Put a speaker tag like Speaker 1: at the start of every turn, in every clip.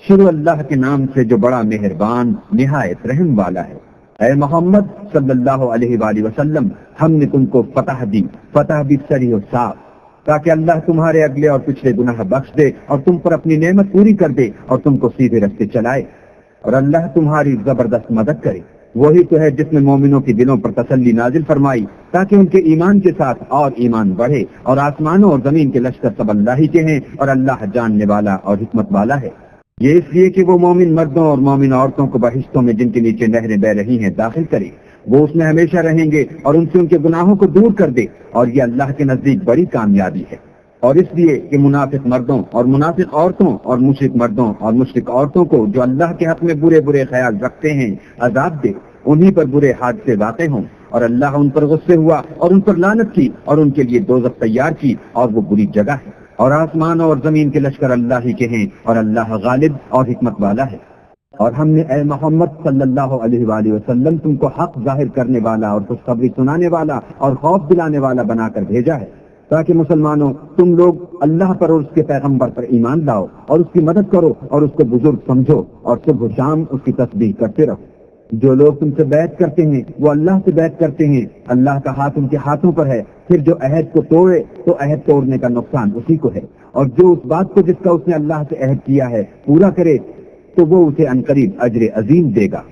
Speaker 1: شروع اللہ کے نام سے جو بڑا مہربان نہایت رحم والا ہے۔ اے محمد صلی اللہ علیہ وآلہ وسلم، ہم نے تم کو فتح دی، فتح بھی صریح و صاف، تاکہ اللہ تمہارے اگلے اور پچھلے گناہ بخش دے اور تم پر اپنی نعمت پوری کر دے اور تم کو سیدھے راستے چلائے، اور اللہ تمہاری زبردست مدد کرے۔ وہی تو ہے جس نے مومنوں کے دلوں پر تسلی نازل فرمائی تاکہ ان کے ایمان کے ساتھ اور ایمان بڑھے، اور آسمانوں اور زمین کے لشکر سب اللہ ہی کے ہیں، اور اللہ جاننے والا اور حکمت والا ہے۔ یہ اس لیے کہ وہ مومن مردوں اور مومن عورتوں کو بہشتوں میں جن کے نیچے نہریں بہ رہی ہیں داخل کرے، وہ اس میں ہمیشہ رہیں گے اور ان سے ان کے گناہوں کو دور کر دے، اور یہ اللہ کے نزدیک بڑی کامیابی ہے۔ اور اس لیے کہ منافق مردوں اور منافق عورتوں اور مشرک مردوں اور مشرک عورتوں کو جو اللہ کے حق میں برے برے خیال رکھتے ہیں عذاب دے، انہی پر برے حادثے واقع ہوں، اور اللہ ان پر غصے ہوا اور ان پر لعنت کی اور ان کے لیے دوزخ تیار کی، اور وہ بری جگہ ہے۔ اور آسمان اور زمین کے لشکر اللہ ہی کے ہیں، اور اللہ غالب اور حکمت والا ہے۔ اور ہم نے اے محمد صلی اللہ علیہ وآلہ وسلم تم کو حق ظاہر کرنے والا اور خوشخبری سنانے والا اور خوف دلانے والا بنا کر بھیجا ہے، تاکہ مسلمانوں تم لوگ اللہ پر اور اس کے پیغمبر پر ایمان لاؤ اور اس کی مدد کرو اور اس کو بزرگ سمجھو، اور صبح و شام اس کی تسبیح کرتے رہو۔ جو لوگ تم سے بیعت کرتے ہیں وہ اللہ سے بیعت کرتے ہیں، اللہ کا ہاتھ ان کے ہاتھوں پر ہے، پھر جو عہد کو توڑے تو عہد توڑنے کا نقصان اسی کو ہے، اور جو اس بات کو جس کا اس نے اللہ سے عہد کیا ہے پورا کرے تو وہ اسے عنقریب اجر عظیم دے گا۔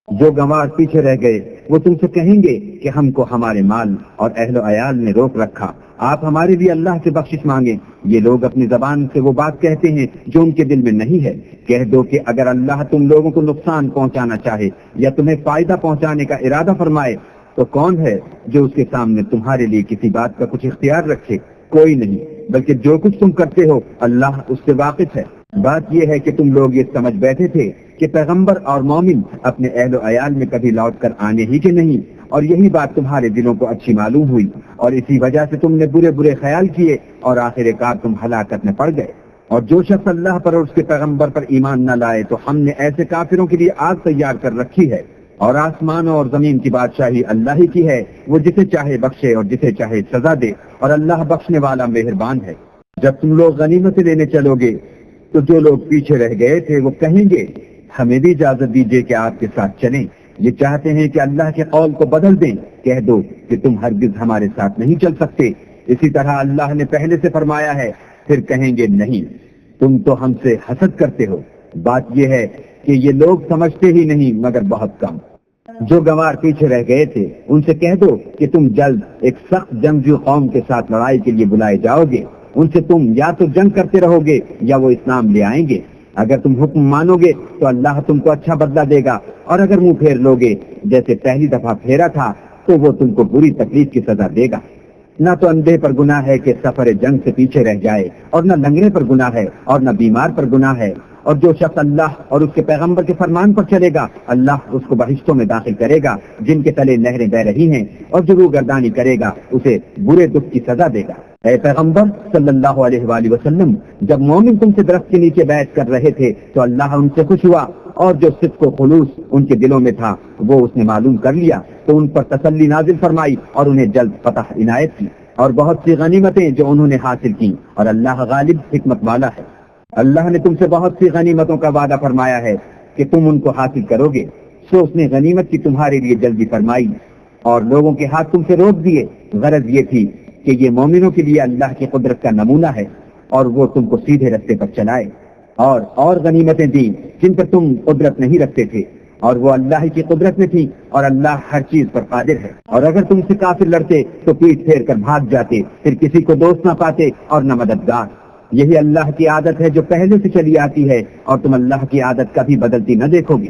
Speaker 1: جو گنوار پیچھے رہ گئے وہ تم سے کہیں گے کہ ہم کو ہمارے مال اور اہل و عیال نے روک رکھا، آپ ہمارے لیے اللہ سے بخشش مانگیں۔ یہ لوگ اپنی زبان سے وہ بات کہتے ہیں جو ان کے دل میں نہیں ہے۔ کہہ دو کہ اگر اللہ تم لوگوں کو نقصان پہنچانا چاہے یا تمہیں فائدہ پہنچانے کا ارادہ فرمائے تو کون ہے جو اس کے سامنے تمہارے لیے کسی بات کا کچھ اختیار رکھے؟ کوئی نہیں، بلکہ جو کچھ تم کرتے ہو اللہ اس سے واقف ہے۔ بات یہ ہے کہ تم لوگ یہ سمجھ بیٹھے تھے کہ پیغمبر اور مومن اپنے اہل و عیال میں کبھی لوٹ کر آنے ہی کے نہیں، اور یہی بات تمہارے دلوں کو اچھی معلوم ہوئی، اور اسی وجہ سے تم نے برے برے خیال کیے اور آخر کار تم ہلاکت میں پڑ گئے۔ اور جو شخص اللہ پر اور اس کے پیغمبر پر ایمان نہ لائے تو ہم نے ایسے کافروں کے لیے آگ تیار کر رکھی ہے، اور آسمانوں اور زمین کی بادشاہی اللہ ہی کی ہے، وہ جسے چاہے بخشے اور جسے چاہے سزا دے، اور اللہ بخشنے والا مہربان ہے۔ جب تم لوگ غنیمتیں لینے چلو گے تو جو لوگ پیچھے رہ گئے تھے وہ کہیں گے ہمیں بھی اجازت دیجیے کہ آپ کے ساتھ چلیں، یہ چاہتے ہیں کہ اللہ کے قول کو بدل دیں۔ کہہ دو کہ تم ہرگز ہمارے ساتھ نہیں چل سکتے، اسی طرح اللہ نے پہلے سے فرمایا ہے۔ پھر کہیں گے نہیں، تم تو ہم سے حسد کرتے ہو۔ بات یہ ہے کہ یہ لوگ سمجھتے ہی نہیں مگر بہت کم۔ جو گنوار پیچھے رہ گئے تھے ان سے کہہ دو کہ تم جلد ایک سخت جنگجو قوم کے ساتھ لڑائی کے لیے بلائے جاؤ گے، ان سے تم یا تو جنگ کرتے رہو گے یا وہ اسلام لے آئیں گے۔ اگر تم حکم مانو گے تو اللہ تم کو اچھا بدلہ دے گا، اور اگر منہ پھیر لو گے جیسے پہلی دفعہ پھیرا تھا تو وہ تم کو بری تکلیف کی سزا دے گا۔ نہ تو اندھے پر گناہ ہے کہ سفر جنگ سے پیچھے رہ جائے، اور نہ لنگڑے پر گناہ ہے، اور نہ بیمار پر گناہ ہے۔ اور جو شخص اللہ اور اس کے پیغمبر کے فرمان پر چلے گا اللہ اس کو بہشتوں میں داخل کرے گا جن کے تلے نہریں بہ رہی ہیں، اور جو روگردانی کرے گا اسے برے دکھ کی سزا دے گا۔ اے پیغمبر صلی اللہ علیہ وآلہ وسلم، جب مومن تم سے درخت کے نیچے بیعت کر رہے تھے تو اللہ ان سے خوش ہوا، اور جو صدق و خلوص ان کے دلوں میں تھا وہ اس نے معلوم کر لیا تو ان پر تسلی نازل فرمائی اور انہیں جلد فتح عنایت کی، اور بہت سی غنیمتیں جو انہوں نے حاصل کی، اور اللہ غالب حکمت والا ہے۔ اللہ نے تم سے بہت سی غنیمتوں کا وعدہ فرمایا ہے کہ تم ان کو حاصل کرو گے، سو اس نے غنیمت کی تمہارے لیے جلدی فرمائی اور لوگوں کے ہاتھ تم سے روک دیے۔ غرض یہ تھی کہ یہ مومنوں کے لیے اللہ کی قدرت کا نمونہ ہے، اور وہ تم کو سیدھے رستے پر چلائے، اور غنیمتیں دیں جن پر تم قدرت نہیں رکھتے تھے، اور وہ اللہ کی قدرت میں تھی، اور اللہ ہر چیز پر قادر ہے۔ اور اگر تم سے کافر لڑتے تو پیٹ پھیر کر بھاگ جاتے، پھر کسی کو دوست نہ پاتے اور نہ مددگار۔ یہی اللہ کی عادت ہے جو پہلے سے چلی آتی ہے، اور تم اللہ کی عادت کبھی بدلتی نہ دیکھو گے۔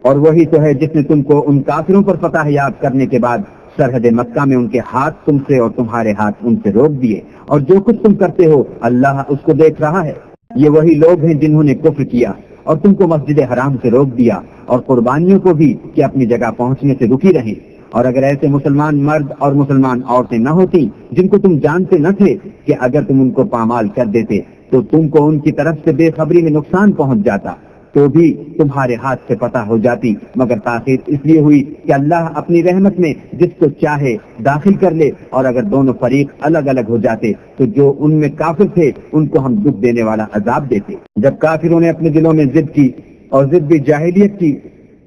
Speaker 1: اور وہی تو ہے جس نے تم کو ان کافروں پر فتح یاب کرنے کے بعد سرحد مکہ میں ان کے ہاتھ تم سے اور تمہارے ہاتھ ان سے روک دیے، اور جو کچھ تم کرتے ہو اللہ اس کو دیکھ رہا ہے۔ یہ وہی لوگ ہیں جنہوں نے کفر کیا اور تم کو مسجد حرام سے روک دیا، اور قربانیوں کو بھی کہ اپنی جگہ پہنچنے سے رکی رہیں۔ اور اگر ایسے مسلمان مرد اور مسلمان عورتیں نہ ہوتی جن کو تم جانتے نہ تھے کہ اگر تم ان کو پامال کر دیتے تو تم کو ان کی طرف سے بے خبری میں نقصان پہنچ جاتا، تو بھی تمہارے ہاتھ سے پتہ ہو جاتی، مگر تاخیر اس لیے ہوئی کہ اللہ اپنی رحمت میں جس کو چاہے داخل کر لے، اور اگر دونوں فریق الگ الگ ہو جاتے تو جو ان میں کافر تھے ان کو ہم دکھ دینے والا عذاب دیتے۔ جب کافروں نے اپنے دلوں میں ضد کی، اور ضد بھی جاہلیت کی،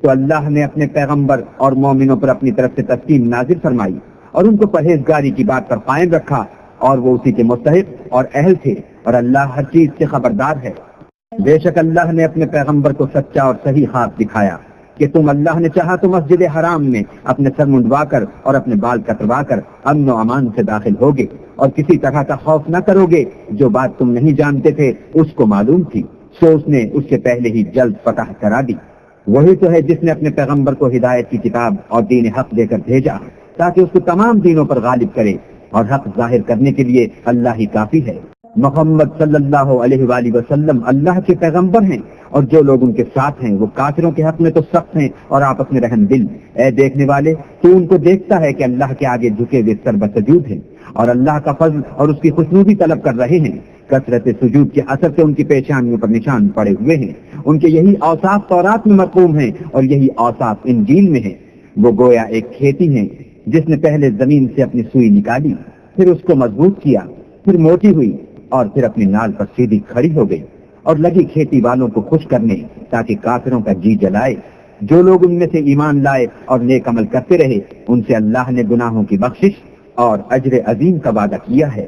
Speaker 1: تو اللہ نے اپنے پیغمبر اور مومنوں پر اپنی طرف سے تسکین نازل فرمائی اور ان کو پرہیزگاری کی بات پر قائم رکھا، اور وہ اسی کے مستحق اور اہل تھے، اور اللہ ہر چیز سے خبردار ہے۔ بے شک اللہ نے اپنے پیغمبر کو سچا اور صحیح خواب دکھایا کہ تم اللہ نے چاہا تو مسجد حرام میں اپنے سر منڈوا کر اور اپنے بال کتروا کر امن و امان سے داخل ہوگے، اور کسی طرح کا خوف نہ کرو گے۔ جو بات تم نہیں جانتے تھے اس کو معلوم تھی، سو اس نے اس سے پہلے ہی جلد فتح کرا دی۔ وہی تو ہے جس نے اپنے پیغمبر کو ہدایت کی کتاب اور دین حق دے کر بھیجا تاکہ اس کو تمام دینوں پر غالب کرے، اور حق ظاہر کرنے کے لیے اللہ ہی کافی ہے۔ محمد صلی اللہ علیہ وآلہ وسلم اللہ کے پیغمبر ہیں، اور جو لوگ ان کے ساتھ ہیں وہ کافروں کے حق میں تو سخت ہیں اور آپس میں رحم دل۔ اے دیکھنے والے، تو ان کو دیکھتا ہے کہ اللہ کے آگے جھکے ہوئے سر بسجود ہیں، اور اللہ کا فضل اور اس کی خوشنودی طلب کر رہے ہیں۔ کثرت سجود کے اثر سے ان کی پیشانیوں پر نشان پڑے ہوئے ہیں۔ ان کے یہی اوصاف تورات میں مرقوم ہیں، اور یہی اوصاف انجیل میں ہیں۔ وہ گویا ایک کھیتی ہے جس نے پہلے زمین سے اپنی سوئی نکالی، پھر اس کو مضبوط کیا، پھر موٹی ہوئی، اور پھر اپنی نال پر سیدھی کھڑی ہو گئی، اور لگی کھیتی والوں کو خوش کرنے تاکہ کافروں کا جی جلائے۔ جو لوگ ان میں سے ایمان لائے اور نیک عمل کرتے رہے ان سے اللہ نے گناہوں کی بخشش اور اجر عظیم کا وعدہ کیا ہے۔